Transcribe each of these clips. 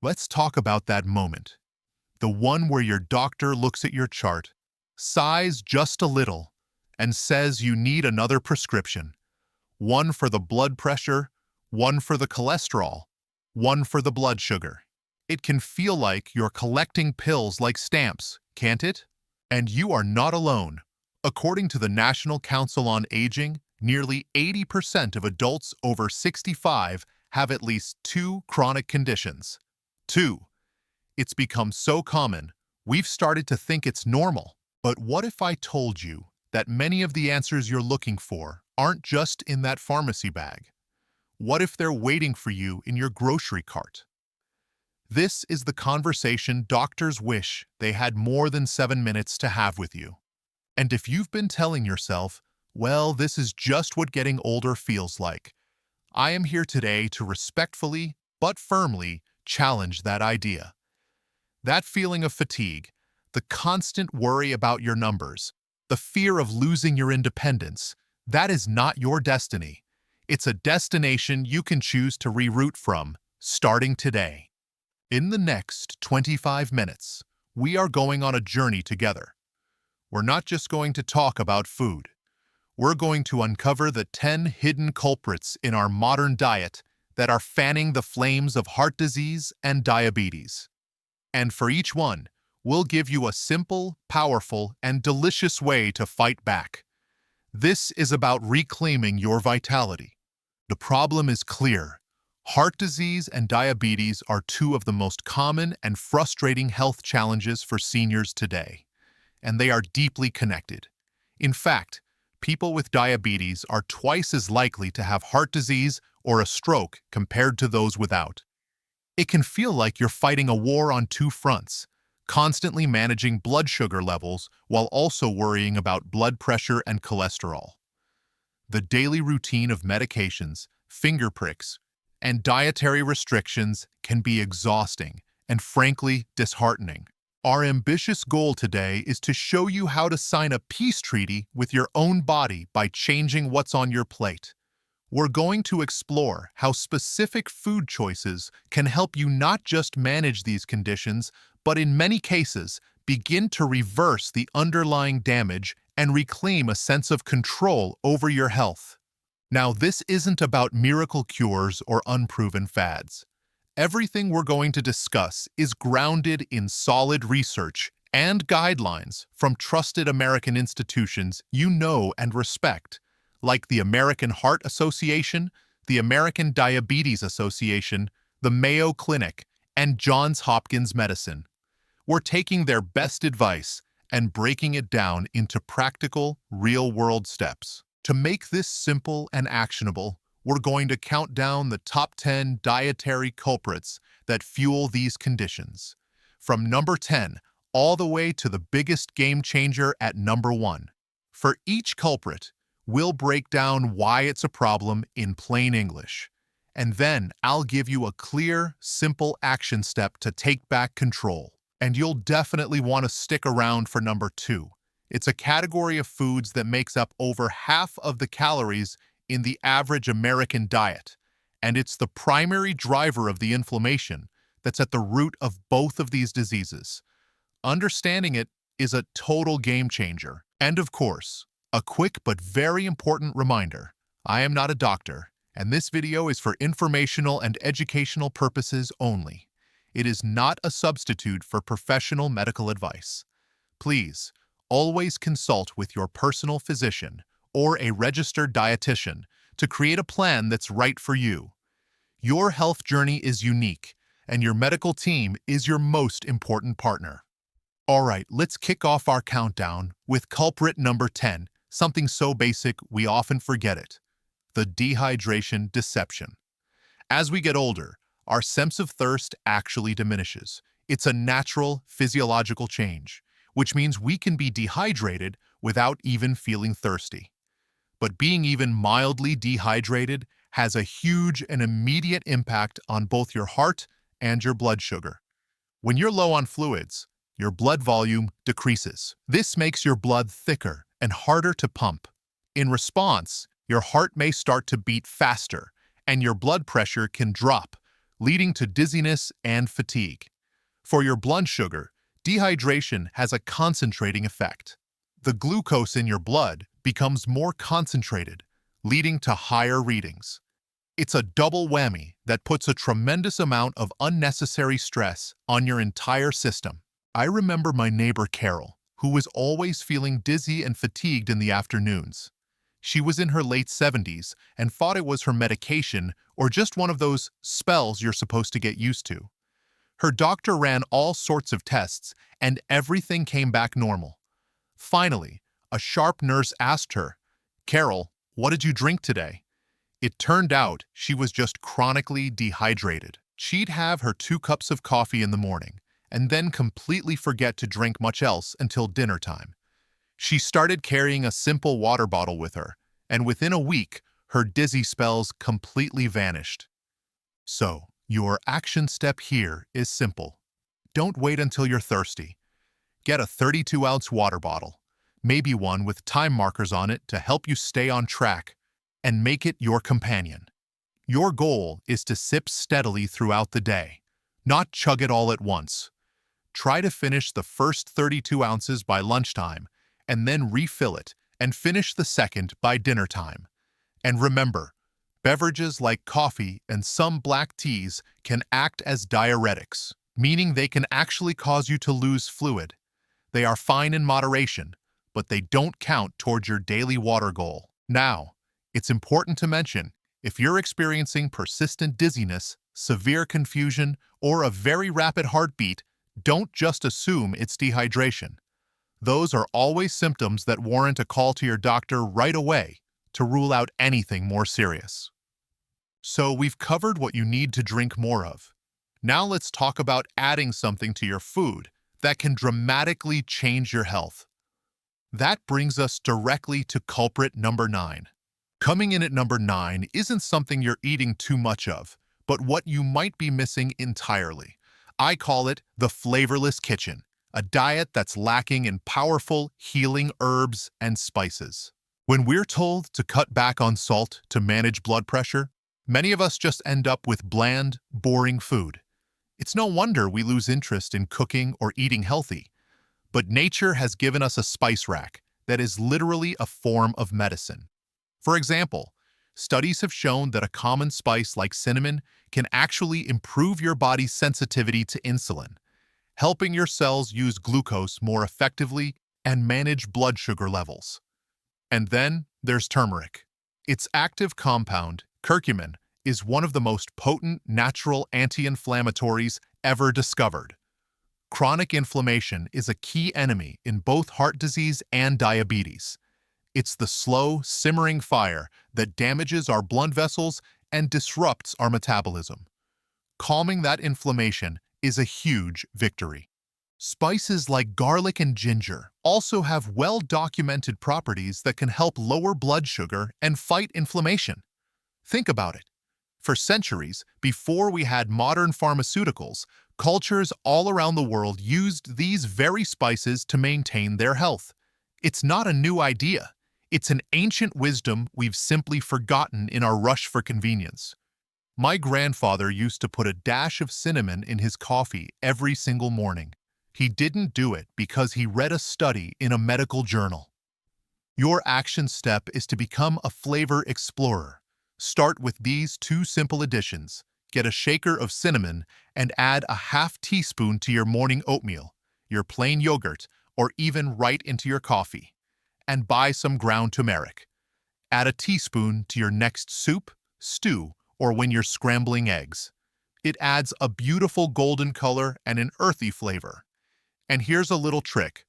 Let's talk about that moment. The one where your doctor looks at your chart, sighs just a little, and says you need another prescription. One for the blood pressure, one for the cholesterol, one for the blood sugar. It can feel like you're collecting pills like stamps, can't it? And you are not alone. According to the National Council on Aging, nearly 80% of adults over 65 have at least two chronic conditions. 2. It's become so common, we've started to think it's normal. But what if I told you that many of the answers you're looking for aren't just in that pharmacy bag? What if they're waiting for you in your grocery cart? This is the conversation doctors wish they had more than 7 minutes to have with you. And if you've been telling yourself, well, this is just what getting older feels like, I am here today to respectfully but firmly challenge that idea. That feeling of fatigue, the constant worry about your numbers, the fear of losing your independence, that is not your destiny. It's a destination you can choose to reroute from, starting today. In the next 25 minutes, we are going on a journey together. We're not just going to talk about food. We're going to uncover the 10 hidden culprits in our modern diet that are fanning the flames of heart disease and diabetes. And for each one, we'll give you a simple, powerful, and delicious way to fight back. This is about reclaiming your vitality. The problem is clear. Heart disease and diabetes are two of the most common and frustrating health challenges for seniors today, and they are deeply connected. In fact, people with diabetes are twice as likely to have heart disease or a stroke compared to those without. It can feel like you're fighting a war on two fronts, constantly managing blood sugar levels while also worrying about blood pressure and cholesterol. The daily routine of medications, finger pricks, and dietary restrictions can be exhausting and, frankly, disheartening. Our ambitious goal today is to show you how to sign a peace treaty with your own body by changing what's on your plate. We're going to explore how specific food choices can help you not just manage these conditions, but in many cases, begin to reverse the underlying damage and reclaim a sense of control over your health. Now, this isn't about miracle cures or unproven fads. Everything we're going to discuss is grounded in solid research and guidelines from trusted American institutions you know and respect, like the American Heart Association, the American Diabetes Association, the Mayo Clinic, and Johns Hopkins Medicine. We're taking their best advice and breaking it down into practical, real-world steps. To make this simple and actionable, we're going to count down the top 10 dietary culprits that fuel these conditions, from number 10 all the way to the biggest game changer at number 1. For each culprit, we'll break down why it's a problem in plain English, and then I'll give you a clear, simple action step to take back control. And you'll definitely want to stick around for number 2. It's a category of foods that makes up over half of the calories in the average American diet, and it's the primary driver of the inflammation that's at the root of both of these diseases. Understanding it is a total game changer. And of course, a quick but very important reminder, I am not a doctor, and this video is for informational and educational purposes only. It is not a substitute for professional medical advice. Please, always consult with your personal physician or a registered dietitian to create a plan that's right for you. Your health journey is unique, and your medical team is your most important partner. All right, let's kick off our countdown with culprit number 10, something so basic we often forget it: the dehydration deception. As we get older, our sense of thirst actually diminishes. It's a natural physiological change, which means we can be dehydrated without even feeling thirsty. But being even mildly dehydrated has a huge and immediate impact on both your heart and your blood sugar. When you're low on fluids, your blood volume decreases. This makes your blood thicker and harder to pump. In response, your heart may start to beat faster, and your blood pressure can drop, leading to dizziness and fatigue. For your blood sugar, dehydration has a concentrating effect. The glucose in your blood becomes more concentrated, leading to higher readings. It's a double whammy that puts a tremendous amount of unnecessary stress on your entire system. I remember my neighbor Carol, who was always feeling dizzy and fatigued in the afternoons. She was in her late 70s and thought it was her medication or just one of those spells you're supposed to get used to. Her doctor ran all sorts of tests and everything came back normal. Finally, a sharp nurse asked her, "Carol, what did you drink today?" It turned out she was just chronically dehydrated. She'd have her 2 cups of coffee in the morning and then completely forget to drink much else until dinner time. She started carrying a simple water bottle with her, and within a week, her dizzy spells completely vanished. So, your action step here is simple. Don't wait until you're thirsty. Get a 32-ounce water bottle, maybe one with time markers on it to help you stay on track, and make it your companion. Your goal is to sip steadily throughout the day, not chug it all at once. Try to finish the first 32 ounces by lunchtime, and then refill it and finish the second by dinner time. And remember, beverages like coffee and some black teas can act as diuretics, meaning they can actually cause you to lose fluid. They are fine in moderation, but they don't count towards your daily water goal. Now, it's important to mention, if you're experiencing persistent dizziness, severe confusion, or a very rapid heartbeat, don't just assume it's dehydration. Those are always symptoms that warrant a call to your doctor right away to rule out anything more serious. So we've covered what you need to drink more of. Now let's talk about adding something to your food that can dramatically change your health. That brings us directly to culprit number 9. Coming in at number 9 isn't something you're eating too much of, but what you might be missing entirely. I call it the flavorless kitchen, a diet that's lacking in powerful, healing herbs and spices. When we're told to cut back on salt to manage blood pressure, many of us just end up with bland, boring food. It's no wonder we lose interest in cooking or eating healthy. But nature has given us a spice rack that is literally a form of medicine. For example, studies have shown that a common spice like cinnamon can actually improve your body's sensitivity to insulin, helping your cells use glucose more effectively and manage blood sugar levels. And then there's turmeric. Its active compound, curcumin, is one of the most potent natural anti-inflammatories ever discovered. Chronic inflammation is a key enemy in both heart disease and diabetes. It's the slow, simmering fire that damages our blood vessels and disrupts our metabolism. Calming that inflammation is a huge victory. Spices like garlic and ginger also have well-documented properties that can help lower blood sugar and fight inflammation. Think about it. For centuries, before we had modern pharmaceuticals, cultures all around the world used these very spices to maintain their health. It's not a new idea. It's an ancient wisdom we've simply forgotten in our rush for convenience. My grandfather used to put a dash of cinnamon in his coffee every single morning. He didn't do it because he read a study in a medical journal. Your action step is to become a flavor explorer. Start with these 2 simple additions. Get a shaker of cinnamon and add a half teaspoon to your morning oatmeal, your plain yogurt, or even right into your coffee. And buy some ground turmeric. Add a teaspoon to your next soup, stew, or when you're scrambling eggs. It adds a beautiful golden color and an earthy flavor. And here's a little trick.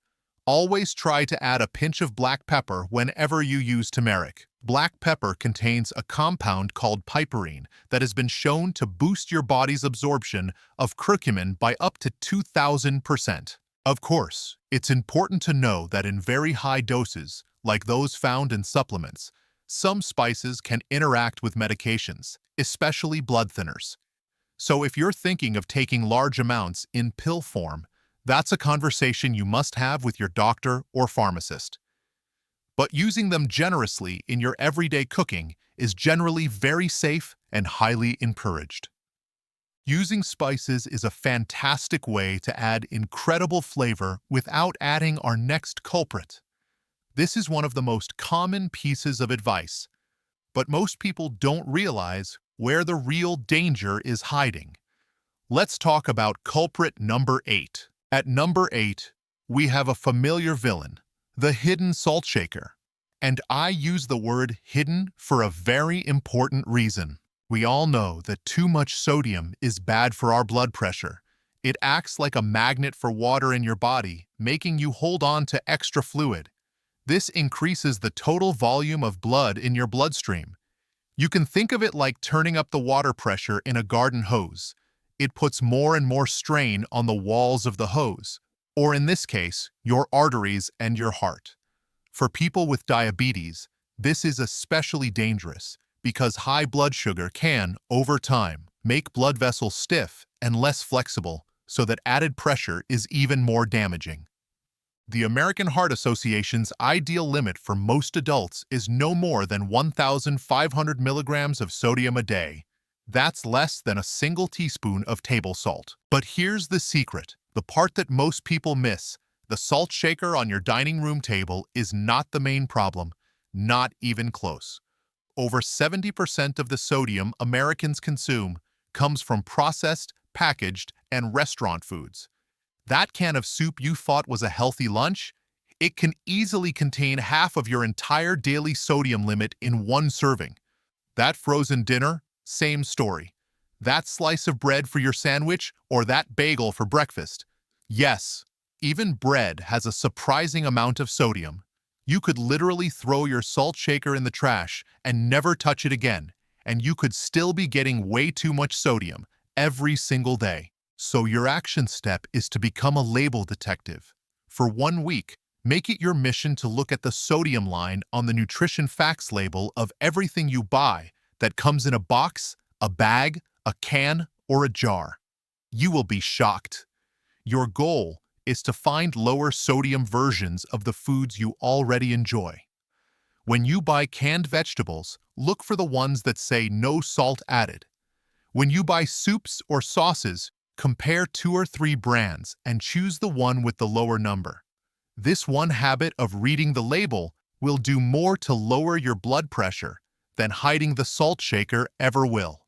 Always try to add a pinch of black pepper whenever you use turmeric. Black pepper contains a compound called piperine that has been shown to boost your body's absorption of curcumin by up to 2,000%. Of course, it's important to know that in very high doses, like those found in supplements, some spices can interact with medications, especially blood thinners. So if you're thinking of taking large amounts in pill form, that's a conversation you must have with your doctor or pharmacist. But using them generously in your everyday cooking is generally very safe and highly encouraged. Using spices is a fantastic way to add incredible flavor without adding our next culprit. This is one of the most common pieces of advice, but most people don't realize where the real danger is hiding. Let's talk about culprit number 8. At number 8, we have a familiar villain, the hidden salt shaker. And I use the word hidden for a very important reason. We all know that too much sodium is bad for our blood pressure. It acts like a magnet for water in your body, making you hold on to extra fluid. This increases the total volume of blood in your bloodstream. You can think of it like turning up the water pressure in a garden hose. It puts more and more strain on the walls of the hose, or in this case, your arteries and your heart. For people with diabetes, this is especially dangerous because high blood sugar can, over time, make blood vessels stiff and less flexible, so that added pressure is even more damaging. The American Heart Association's ideal limit for most adults is no more than 1,500 milligrams of sodium a day. That's less than a single teaspoon of table salt. But here's the secret, the part that most people miss. The salt shaker on your dining room table is not the main problem, not even close. Over 70% of the sodium Americans consume comes from processed, packaged, and restaurant foods. That can of soup you thought was a healthy lunch, it can easily contain half of your entire daily sodium limit in one serving. That frozen dinner, same story. That slice of bread for your sandwich or that bagel for breakfast. Yes, even bread has a surprising amount of sodium. You could literally throw your salt shaker in the trash and never touch it again, and you could still be getting way too much sodium every single day. So your action step is to become a label detective. For 1 week, make it your mission to look at the sodium line on the nutrition facts label of everything you buy that comes in a box, a bag, a can, or a jar. You will be shocked. Your goal is to find lower sodium versions of the foods you already enjoy. When you buy canned vegetables, look for the ones that say no salt added. When you buy soups or sauces, compare 2 or 3 brands and choose the one with the lower number. This one habit of reading the label will do more to lower your blood pressure than hiding the salt shaker ever will.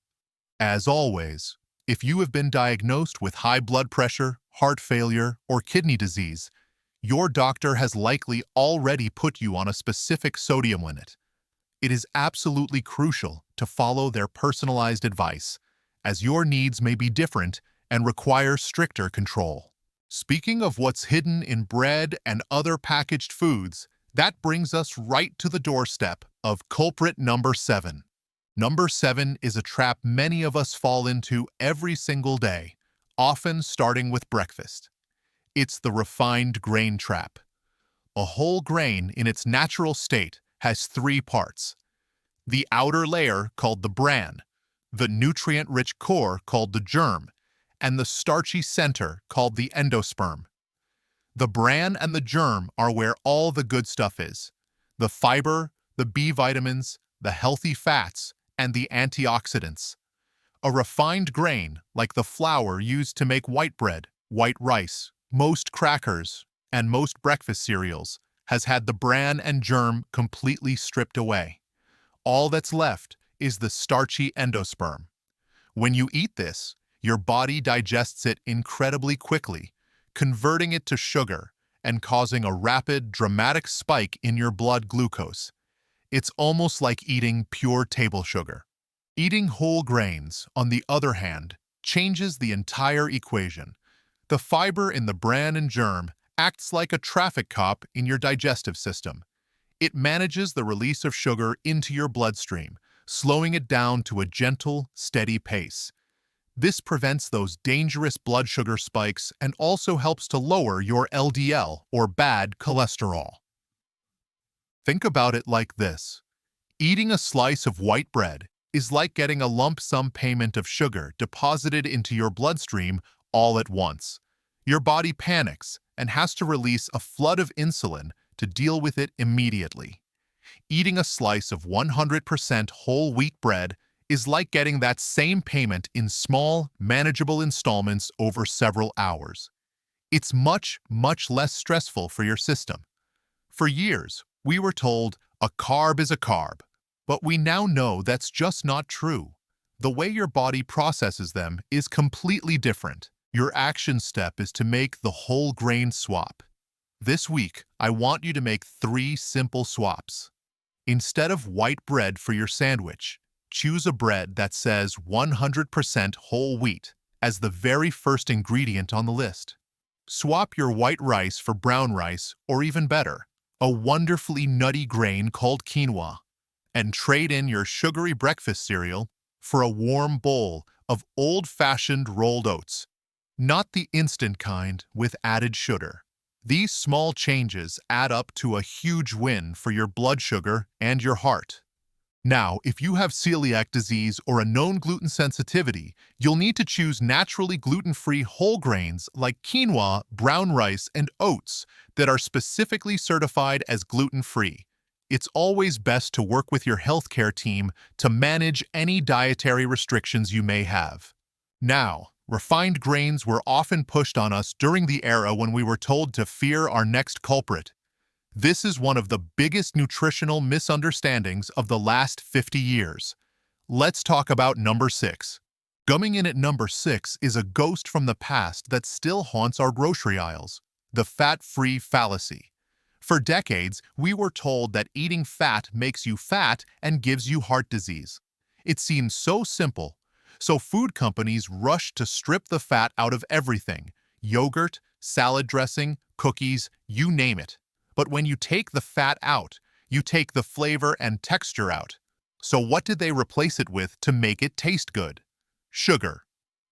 As always, if you have been diagnosed with high blood pressure, heart failure, or kidney disease, your doctor has likely already put you on a specific sodium limit. It is absolutely crucial to follow their personalized advice, as your needs may be different and require stricter control. Speaking of what's hidden in bread and other packaged foods, that brings us right to the doorstep of culprit number 7. Number 7 is a trap many of us fall into every single day, often starting with breakfast. It's the refined grain trap. A whole grain in its natural state has 3 parts. The outer layer, called the bran, the nutrient-rich core, called the germ, and the starchy center, called the endosperm. The bran and the germ are where all the good stuff is. The fiber, the B vitamins, the healthy fats, and the antioxidants. A refined grain, like the flour used to make white bread, white rice, most crackers, and most breakfast cereals, has had the bran and germ completely stripped away. All that's left is the starchy endosperm. When you eat this, your body digests it incredibly quickly, converting it to sugar and causing a rapid, dramatic spike in your blood glucose. It's almost like eating pure table sugar. Eating whole grains, on the other hand, changes the entire equation. The fiber in the bran and germ acts like a traffic cop in your digestive system. It manages the release of sugar into your bloodstream, slowing it down to a gentle, steady pace. This prevents those dangerous blood sugar spikes and also helps to lower your LDL, or bad cholesterol. Think about it like this. Eating a slice of white bread is like getting a lump sum payment of sugar deposited into your bloodstream all at once. Your body panics and has to release a flood of insulin to deal with it immediately. Eating a slice of 100% whole wheat bread is like getting that same payment in small, manageable installments over several hours. It's much, much less stressful for your system. For years, we were told a carb is a carb, but we now know that's just not true. The way your body processes them is completely different. Your action step is to make the whole grain swap. This week, I want you to make 3 simple swaps. Instead of white bread for your sandwich, choose a bread that says 100% whole wheat as the very first ingredient on the list. Swap your white rice for brown rice, or even better, a wonderfully nutty grain called quinoa, and trade in your sugary breakfast cereal for a warm bowl of old-fashioned rolled oats, not the instant kind with added sugar. These small changes add up to a huge win for your blood sugar and your heart. Now, if you have celiac disease or a known gluten sensitivity, you'll need to choose naturally gluten-free whole grains like quinoa, brown rice, and oats that are specifically certified as gluten-free. It's always best to work with your healthcare team to manage any dietary restrictions you may have. Now, refined grains were often pushed on us during the era when we were told to fear our next culprit. This is one of the biggest nutritional misunderstandings of the last 50 years. Let's talk about number 6. Coming in at number 6 is a ghost from the past that still haunts our grocery aisles: the fat-free fallacy. For decades, we were told that eating fat makes you fat and gives you heart disease. It seems so simple, so food companies rushed to strip the fat out of everything: yogurt, salad dressing, cookies, you name it. But when you take the fat out, you take the flavor and texture out. So what did they replace it with to make it taste good? Sugar,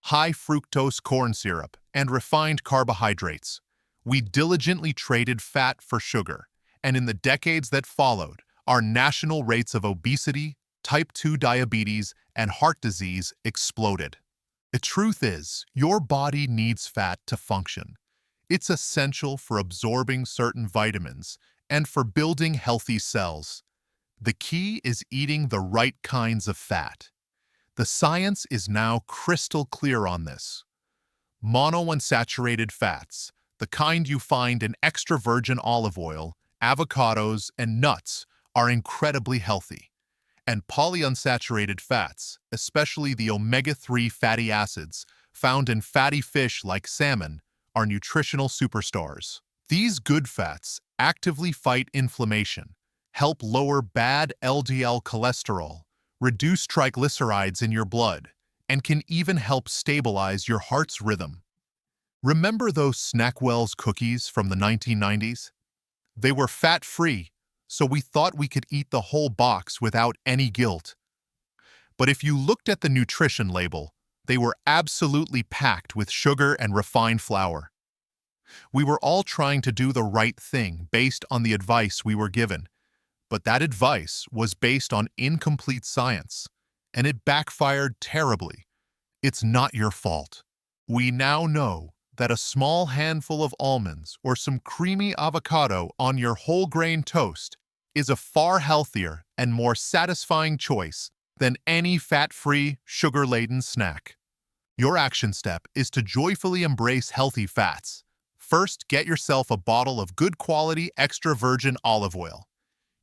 high fructose corn syrup, and refined carbohydrates. We diligently traded fat for sugar, and in the decades that followed, our national rates of obesity, type 2 diabetes, and heart disease exploded. The truth is, your body needs fat to function. It's essential for absorbing certain vitamins and for building healthy cells. The key is eating the right kinds of fat. The science is now crystal clear on this. Monounsaturated fats, the kind you find in extra virgin olive oil, avocados, and nuts, are incredibly healthy. And polyunsaturated fats, especially the omega-3 fatty acids found in fatty fish like salmon, are nutritional superstars. These good fats actively fight inflammation, help lower bad LDL cholesterol, reduce triglycerides in your blood, and can even help stabilize your heart's rhythm. Remember those Snackwell's cookies from the 1990s? They were fat-free, so we thought we could eat the whole box without any guilt. But if you looked at the nutrition label, they were absolutely packed with sugar and refined flour. We were all trying to do the right thing based on the advice we were given, but that advice was based on incomplete science, and it backfired terribly. It's not your fault. We now know that a small handful of almonds or some creamy avocado on your whole grain toast is a far healthier and more satisfying choice than any fat-free, sugar-laden snack. Your action step is to joyfully embrace healthy fats. First, get yourself a bottle of good quality extra virgin olive oil.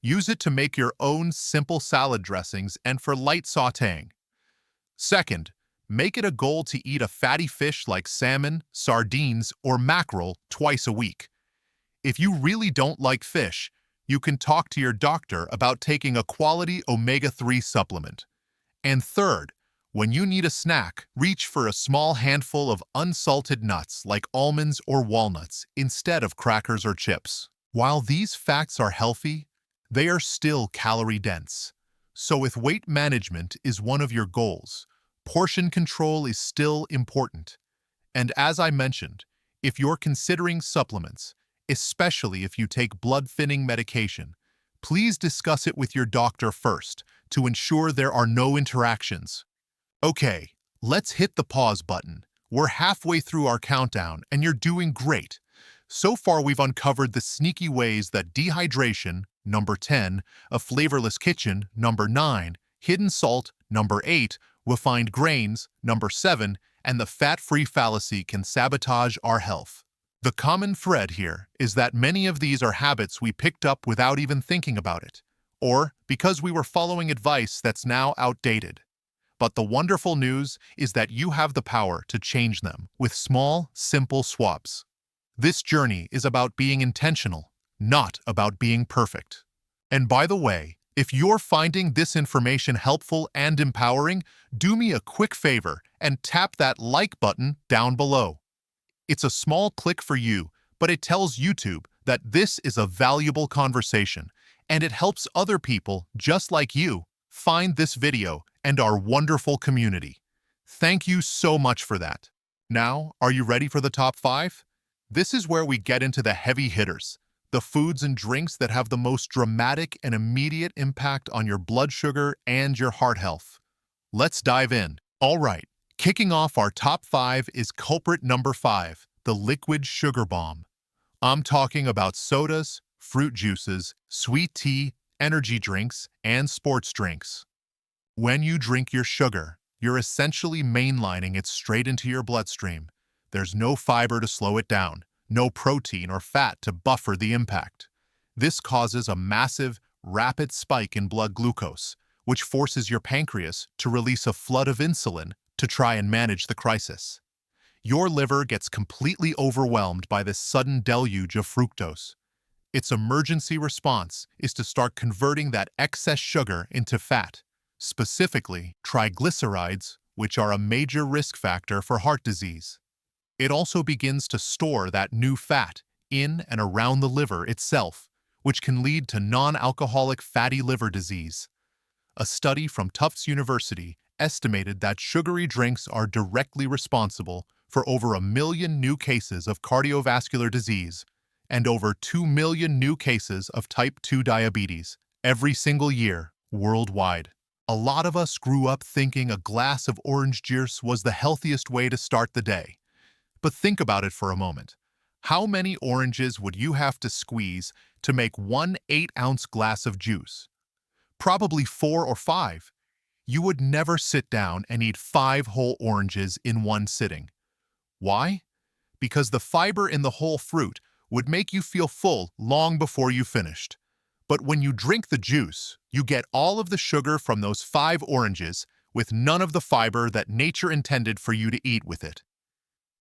Use it to make your own simple salad dressings and for light sautéing. Second, make it a goal to eat a fatty fish like salmon, sardines, or mackerel twice a week. If you really don't like fish, you can talk to your doctor about taking a quality omega-3 supplement. And third, when you need a snack, reach for a small handful of unsalted nuts like almonds or walnuts instead of crackers or chips. While these fats are healthy, they are still calorie-dense. So if weight management is one of your goals, portion control is still important. And as I mentioned, if you're considering supplements, especially if you take blood-thinning medication, please discuss it with your doctor first to ensure there are no interactions. Okay, let's hit the pause button. We're halfway through our countdown, and you're doing great. So far, we've uncovered the sneaky ways that dehydration, number 10, a flavorless kitchen, number 9, hidden salt, Number 8, refined grains. Number 7, and the fat-free fallacy can sabotage our health. The common thread here is that many of these are habits we picked up without even thinking about it, or because we were following advice that's now outdated. But the wonderful news is that you have the power to change them with small, simple swaps. This journey is about being intentional, not about being perfect. And by the way, if you're finding this information helpful and empowering, do me a quick favor and tap that like button down below. It's a small click for you, but it tells YouTube that this is a valuable conversation, and it helps other people just like you find this video and our wonderful community. Thank you so much for that. Now, are you ready for the top 5? This is where we get into the heavy hitters, the foods and drinks that have the most dramatic and immediate impact on your blood sugar and your heart health. Let's dive in. All right, kicking off our top 5 is culprit number 5, the liquid sugar bomb. I'm talking about sodas, fruit juices, sweet tea, energy drinks, and sports drinks. When you drink your sugar, you're essentially mainlining it straight into your bloodstream. There's no fiber to slow it down, no protein or fat to buffer the impact. This causes a massive, rapid spike in blood glucose, which forces your pancreas to release a flood of insulin to try and manage the crisis. Your liver gets completely overwhelmed by this sudden deluge of fructose. Its emergency response is to start converting that excess sugar into fat, specifically triglycerides, which are a major risk factor for heart disease. It also begins to store that new fat in and around the liver itself, which can lead to non-alcoholic fatty liver disease. A study from Tufts University estimated that sugary drinks are directly responsible for over 1 million new cases of cardiovascular disease and over 2 million new cases of type 2 diabetes every single year worldwide. A lot of us grew up thinking a glass of orange juice was the healthiest way to start the day. But think about it for a moment. How many oranges would you have to squeeze to make 1 8-ounce glass of juice? Probably 4 or 5. You would never sit down and eat 5 whole oranges in one sitting. Why? Because the fiber in the whole fruit would make you feel full long before you finished. But when you drink the juice, you get all of the sugar from those 5 oranges with none of the fiber that nature intended for you to eat with it.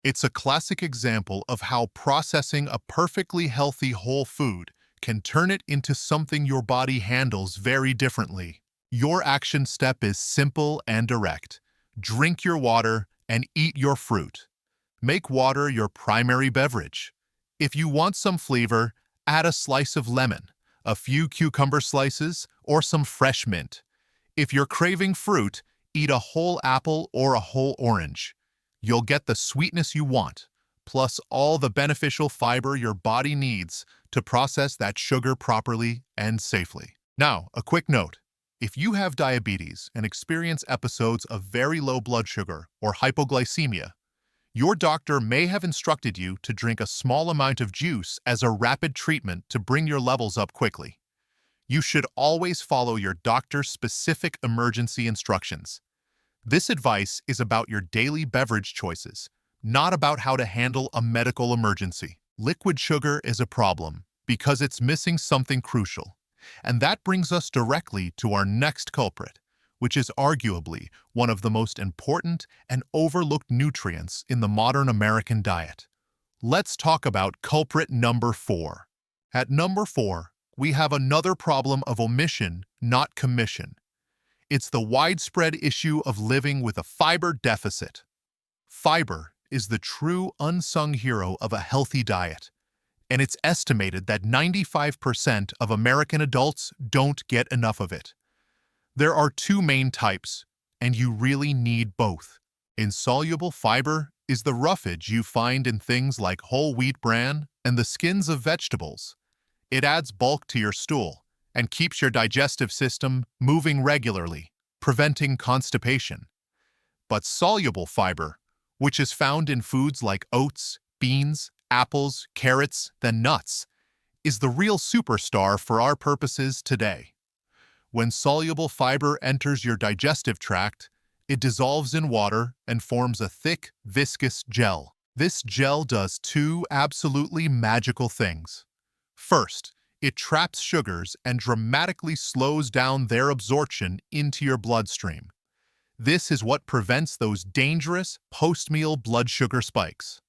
It's a classic example of how processing a perfectly healthy whole food can turn it into something your body handles very differently. Your action step is simple and direct. Drink your water and eat your fruit. Make water your primary beverage. If you want some flavor, add a slice of lemon, a few cucumber slices, or some fresh mint. If you're craving fruit, eat a whole apple or a whole orange. You'll get the sweetness you want, plus all the beneficial fiber your body needs to process that sugar properly and safely. Now, a quick note. If you have diabetes and experience episodes of very low blood sugar or hypoglycemia, your doctor may have instructed you to drink a small amount of juice as a rapid treatment to bring your levels up quickly. You should always follow your doctor's specific emergency instructions. This advice is about your daily beverage choices, not about how to handle a medical emergency. Liquid sugar is a problem because it's missing something crucial. And that brings us directly to our next culprit, which is arguably one of the most important and overlooked nutrients in the modern American diet. Let's talk about culprit number 4. At number 4, we have another problem of omission, not commission. It's the widespread issue of living with a fiber deficit. Fiber is the true unsung hero of a healthy diet, and it's estimated that 95% of American adults don't get enough of it. There are 2 main types, and you really need both. Insoluble fiber is the roughage you find in things like whole wheat bran and the skins of vegetables. It adds bulk to your stool and keeps your digestive system moving regularly, preventing constipation. But soluble fiber, which is found in foods like oats, beans, apples, carrots, then nuts, is the real superstar for our purposes today. When soluble fiber enters your digestive tract, it dissolves in water and forms a thick, viscous gel. This gel does two absolutely magical things. First, it traps sugars and dramatically slows down their absorption into your bloodstream. This is what prevents those dangerous post-meal blood sugar spikes.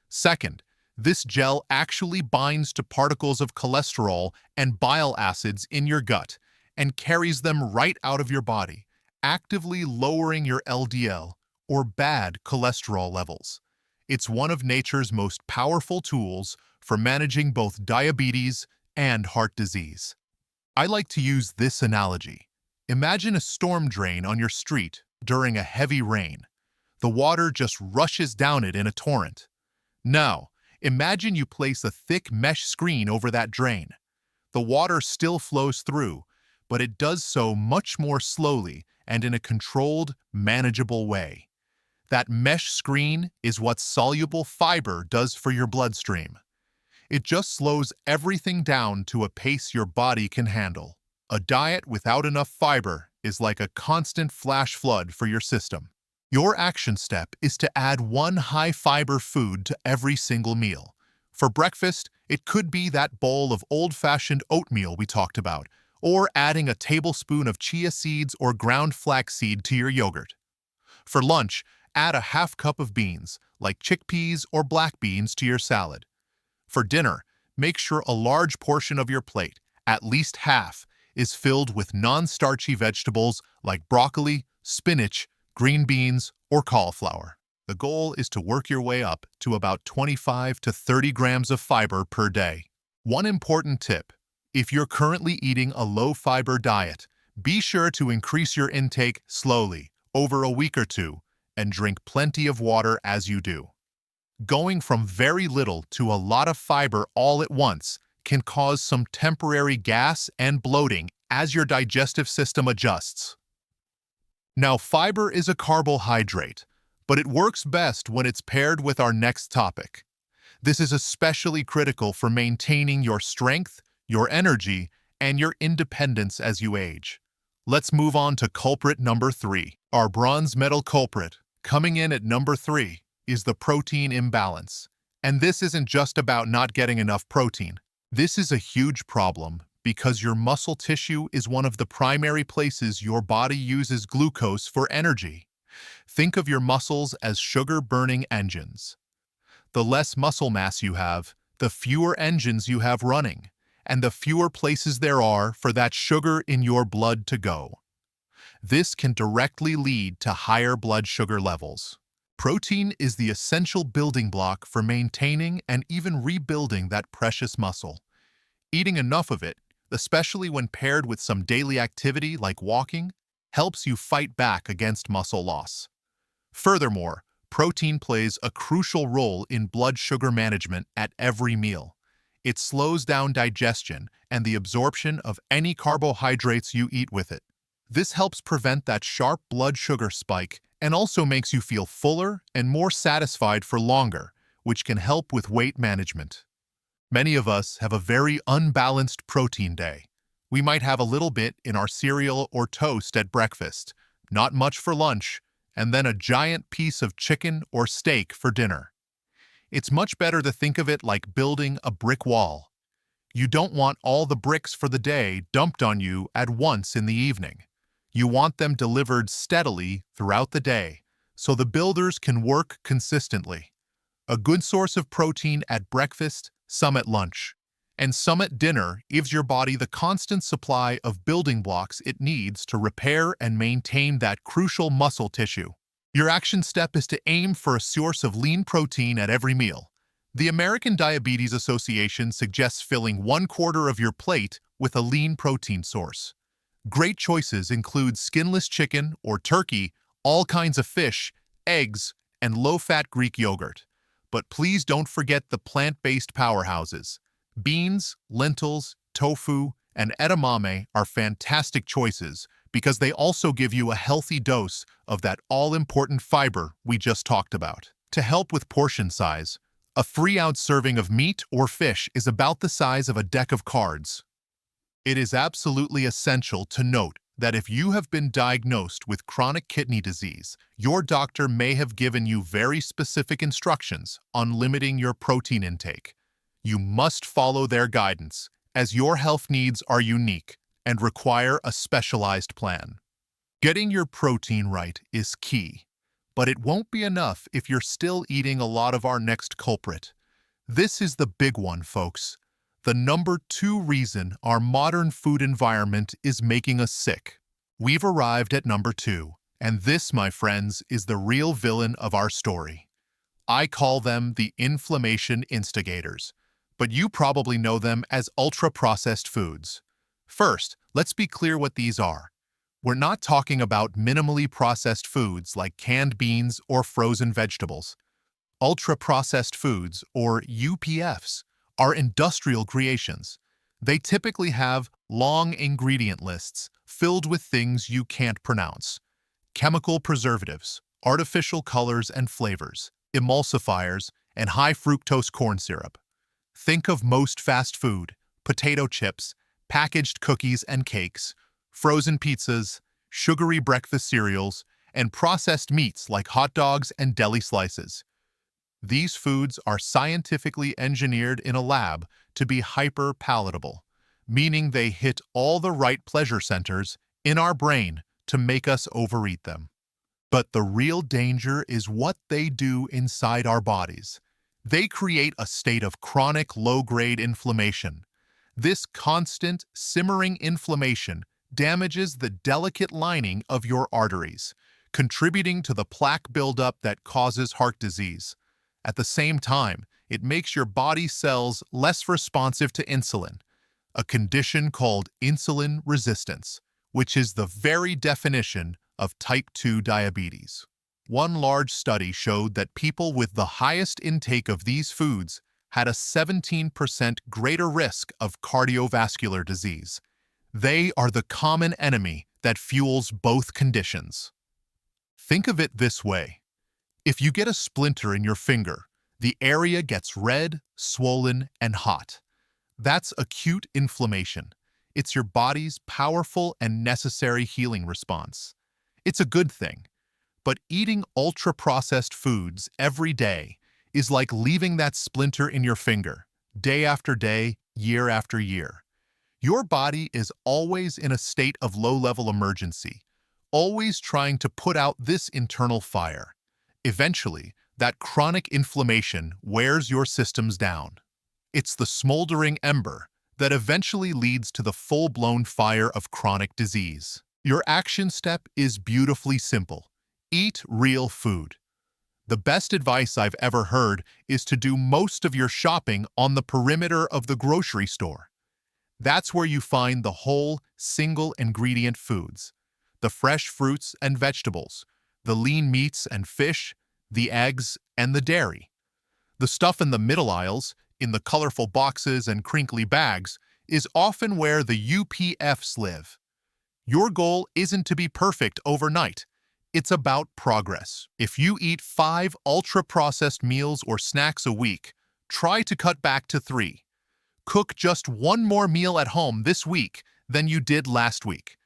Second, this gel actually binds to particles of cholesterol and bile acids in your gut and carries them right out of your body, actively lowering your LDL, or bad cholesterol levels. It's one of nature's most powerful tools for managing both diabetes and heart disease. I like to use this analogy. Imagine a storm drain on your street during a heavy rain. The water just rushes down it in a torrent. Now, imagine you place a thick mesh screen over that drain. The water still flows through, but it does so much more slowly and in a controlled, manageable way. That mesh screen is what soluble fiber does for your bloodstream. It just slows everything down to a pace your body can handle. A diet without enough fiber is like a constant flash flood for your system. Your action step is to add one high-fiber food to every single meal. For breakfast, it could be that bowl of old-fashioned oatmeal we talked about, or adding a tablespoon of chia seeds or ground flaxseed to your yogurt. For lunch, add a half cup of beans, like chickpeas or black beans, to your salad. For dinner, make sure a large portion of your plate, at least half, is filled with non-starchy vegetables like broccoli, spinach, green beans, or cauliflower. The goal is to work your way up to about 25 to 30 grams of fiber per day. One important tip: if you're currently eating a low-fiber diet, be sure to increase your intake slowly over a week or two and drink plenty of water as you do. Going from very little to a lot of fiber all at once can cause some temporary gas and bloating as your digestive system adjusts. Now, fiber is a carbohydrate, but it works best when it's paired with our next topic. This is especially critical for maintaining your strength, your energy, and your independence as you age. Let's move on to culprit number 3. Our bronze medal culprit, coming in at number 3, is the protein imbalance. And this isn't just about not getting enough protein. This is a huge problem because your muscle tissue is one of the primary places your body uses glucose for energy. Think of your muscles as sugar-burning engines. The less muscle mass you have, the fewer engines you have running, and the fewer places there are for that sugar in your blood to go. This can directly lead to higher blood sugar levels. Protein is the essential building block for maintaining and even rebuilding that precious muscle. Eating enough of it, especially when paired with some daily activity like walking, helps you fight back against muscle loss. Furthermore, protein plays a crucial role in blood sugar management at every meal. It slows down digestion and the absorption of any carbohydrates you eat with it. This helps prevent that sharp blood sugar spike and also makes you feel fuller and more satisfied for longer, which can help with weight management. Many of us have a very unbalanced protein day. We might have a little bit in our cereal or toast at breakfast, not much for lunch, and then a giant piece of chicken or steak for dinner. It's much better to think of it like building a brick wall. You don't want all the bricks for the day dumped on you at once in the evening. You want them delivered steadily throughout the day, so the builders can work consistently. A good source of protein at breakfast, some at lunch, and some at dinner gives your body the constant supply of building blocks it needs to repair and maintain that crucial muscle tissue. Your action step is to aim for a source of lean protein at every meal. The American Diabetes Association suggests filling 1/4 of your plate with a lean protein source. Great choices include skinless chicken or turkey, all kinds of fish, eggs, and low-fat Greek yogurt. But please don't forget the plant-based powerhouses. Beans, lentils, tofu, and edamame are fantastic choices because they also give you a healthy dose of that all-important fiber we just talked about. To help with portion size, a 3-ounce serving of meat or fish is about the size of a deck of cards. It is absolutely essential to note that if you have been diagnosed with chronic kidney disease, your doctor may have given you very specific instructions on limiting your protein intake. You must follow their guidance, as your health needs are unique and require a specialized plan. Getting your protein right is key, but it won't be enough if you're still eating a lot of our next culprit. This is the big one, folks. The number 2 reason our modern food environment is making us sick. We've arrived at number 2, and this, my friends, is the real villain of our story. I call them the inflammation instigators, but you probably know them as ultra-processed foods. First, let's be clear what these are. We're not talking about minimally processed foods like canned beans or frozen vegetables. Ultra-processed foods, or UPFs, are industrial creations. They typically have long ingredient lists filled with things you can't pronounce. Chemical preservatives, artificial colors and flavors, emulsifiers, and high-fructose corn syrup. Think of most fast food, potato chips, packaged cookies and cakes, frozen pizzas, sugary breakfast cereals, and processed meats like hot dogs and deli slices. These foods are scientifically engineered in a lab to be hyper-palatable, meaning they hit all the right pleasure centers in our brain to make us overeat them. But the real danger is what they do inside our bodies. They create a state of chronic low-grade inflammation. This constant, simmering inflammation damages the delicate lining of your arteries, contributing to the plaque buildup that causes heart disease. At the same time, it makes your body cells less responsive to insulin, a condition called insulin resistance, which is the very definition of type 2 diabetes. One large study showed that people with the highest intake of these foods had a 17% greater risk of cardiovascular disease. They are the common enemy that fuels both conditions. Think of it this way. If you get a splinter in your finger, the area gets red, swollen, and hot. That's acute inflammation. It's your body's powerful and necessary healing response. It's a good thing. But eating ultra-processed foods every day is like leaving that splinter in your finger, day after day, year after year. Your body is always in a state of low-level emergency, always trying to put out this internal fire. Eventually, that chronic inflammation wears your systems down. It's the smoldering ember that eventually leads to the full-blown fire of chronic disease. Your action step is beautifully simple. Eat real food. The best advice I've ever heard is to do most of your shopping on the perimeter of the grocery store. That's where you find the whole, single-ingredient foods, the fresh fruits and vegetables, the lean meats and fish, the eggs, and the dairy. The stuff in the middle aisles, in the colorful boxes and crinkly bags, is often where the UPFs live. Your goal isn't to be perfect overnight. It's about progress. If you eat 5 ultra-processed meals or snacks a week, try to cut back to 3. Cook just 1 more meal at home this week than you did last week.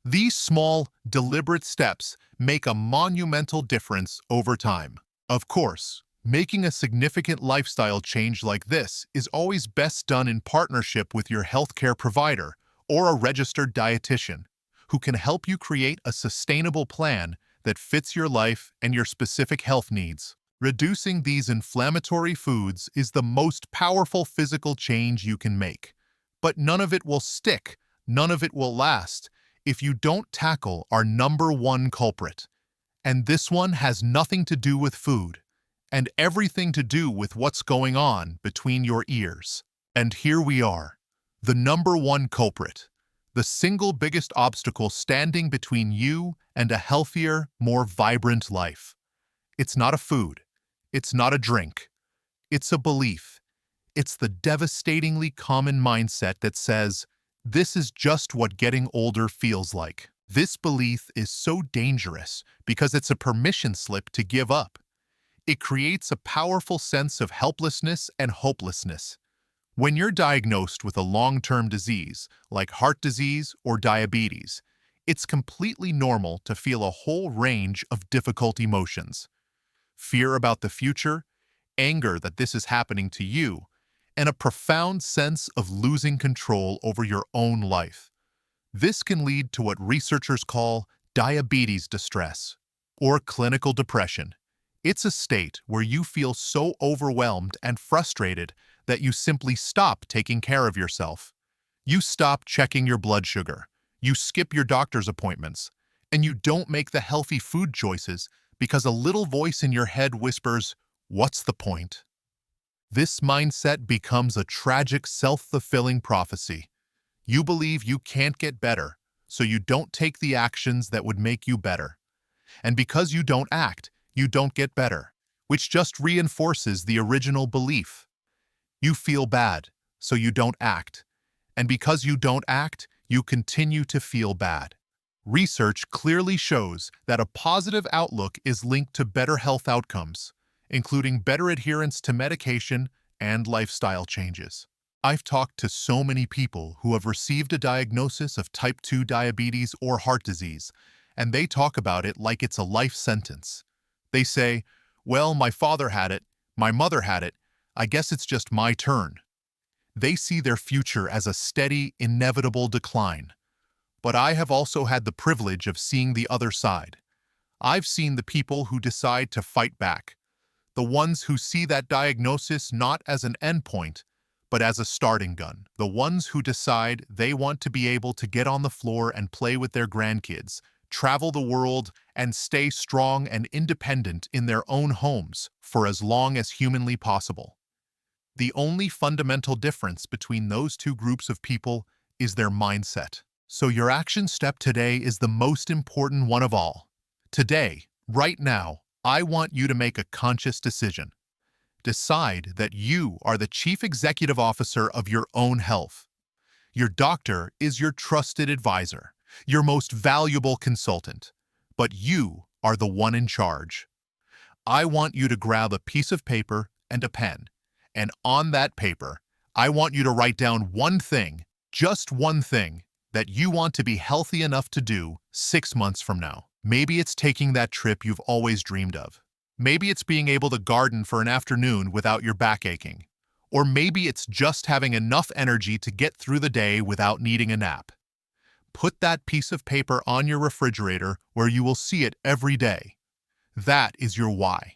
These small, deliberate steps make a monumental difference over time. Of course, making a significant lifestyle change like this is always best done in partnership with your healthcare provider or a registered dietitian, who can help you create a sustainable plan that fits your life and your specific health needs. Reducing these inflammatory foods is the most powerful physical change you can make. But none of it will stick, none of it will last, if you don't tackle our number 1 culprit. And this one has nothing to do with food, and everything to do with what's going on between your ears. And here we are, the number 1 culprit. The single biggest obstacle standing between you and a healthier, more vibrant life. It's not a food. It's not a drink. It's a belief. It's the devastatingly common mindset that says, this is just what getting older feels like. This belief is so dangerous because it's a permission slip to give up. It creates a powerful sense of helplessness and hopelessness. When you're diagnosed with a long-term disease, like heart disease or diabetes, it's completely normal to feel a whole range of difficult emotions. Fear about the future, anger that this is happening to you, and a profound sense of losing control over your own life. This can lead to what researchers call diabetes distress or clinical depression. It's a state where you feel so overwhelmed and frustrated that you simply stop taking care of yourself. You stop checking your blood sugar, you skip your doctor's appointments, and you don't make the healthy food choices because a little voice in your head whispers, "What's the point?" This mindset becomes a tragic self-fulfilling prophecy. You believe you can't get better, so you don't take the actions that would make you better. And because you don't act, you don't get better, which just reinforces the original belief. You feel bad, so you don't act. And because you don't act, you continue to feel bad. Research clearly shows that a positive outlook is linked to better health outcomes, including better adherence to medication and lifestyle changes. I've talked to so many people who have received a diagnosis of type 2 diabetes or heart disease, and they talk about it like it's a life sentence. They say, "Well, my father had it, my mother had it, I guess it's just my turn." They see their future as a steady, inevitable decline. But I have also had the privilege of seeing the other side. I've seen the people who decide to fight back, the ones who see that diagnosis not as an endpoint, but as a starting gun, the ones who decide they want to be able to get on the floor and play with their grandkids, travel the world, and stay strong and independent in their own homes for as long as humanly possible. The only fundamental difference between those two groups of people is their mindset. So your action step today is the most important one of all. Today, right now, I want you to make a conscious decision. Decide that you are the chief executive officer of your own health. Your doctor is your trusted advisor, your most valuable consultant, but you are the one in charge. I want you to grab a piece of paper and a pen, and on that paper, I want you to write down one thing, just one thing, that you want to be healthy enough to do 6 months from now. Maybe it's taking that trip you've always dreamed of. Maybe it's being able to garden for an afternoon without your back aching. Or maybe it's just having enough energy to get through the day without needing a nap. Put that piece of paper on your refrigerator where you will see it every day. That is your why.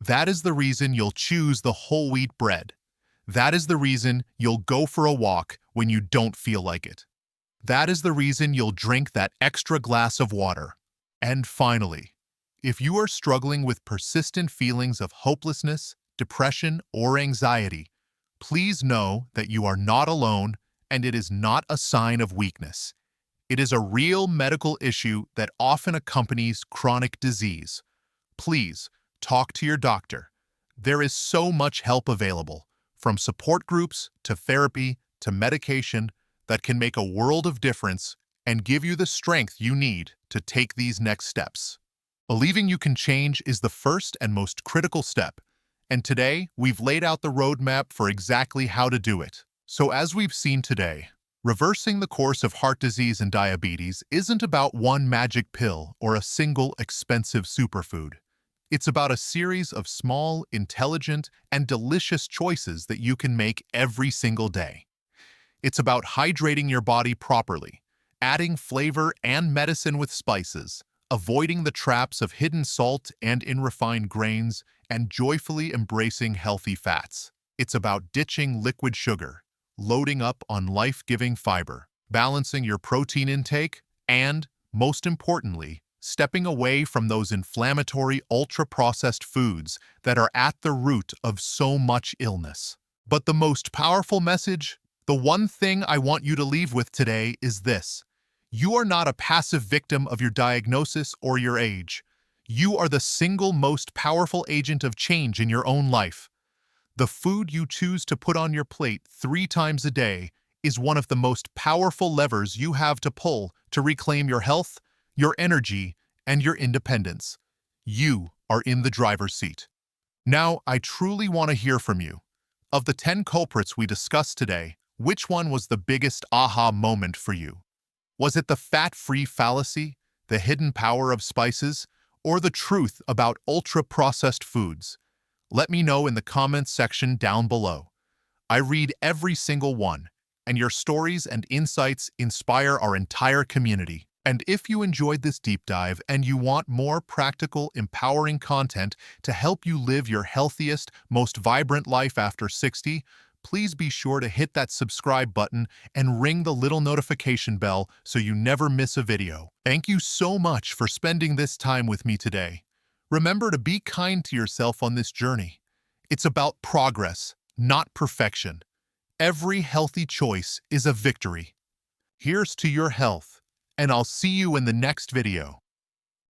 That is the reason you'll choose the whole wheat bread. That is the reason you'll go for a walk when you don't feel like it. That is the reason you'll drink that extra glass of water. And finally, if you are struggling with persistent feelings of hopelessness, depression, or anxiety, please know that you are not alone and it is not a sign of weakness. It is a real medical issue that often accompanies chronic disease. Please talk to your doctor. There is so much help available, from support groups to therapy to medication, that can make a world of difference and give you the strength you need to take these next steps. Believing you can change is the first and most critical step, and today we've laid out the roadmap for exactly how to do it. So as we've seen today, reversing the course of heart disease and diabetes isn't about one magic pill or a single expensive superfood. It's about a series of small, intelligent, and delicious choices that you can make every single day. It's about hydrating your body properly, adding flavor and medicine with spices, avoiding the traps of hidden salt and refined grains, and joyfully embracing healthy fats. It's about ditching liquid sugar, loading up on life-giving fiber, balancing your protein intake, and, most importantly, stepping away from those inflammatory, ultra-processed foods that are at the root of so much illness. But the most powerful message, the one thing I want you to leave with today, is this. You are not a passive victim of your diagnosis or your age. You are the single most powerful agent of change in your own life. The food you choose to put on your plate 3 times a day is one of the most powerful levers you have to pull to reclaim your health, your energy, and your independence. You are in the driver's seat. Now, I truly want to hear from you. Of the 10 culprits we discussed today, which one was the biggest aha moment for you? Was it the fat-free fallacy, the hidden power of spices, or the truth about ultra-processed foods? Let me know in the comments section down below. I read every single one, and your stories and insights inspire our entire community. And if you enjoyed this deep dive and you want more practical, empowering content to help you live your healthiest, most vibrant life after 60, please be sure to hit that subscribe button and ring the little notification bell so you never miss a video. Thank you so much for spending this time with me today. Remember to be kind to yourself on this journey. It's about progress, not perfection. Every healthy choice is a victory. Here's to your health, and I'll see you in the next video.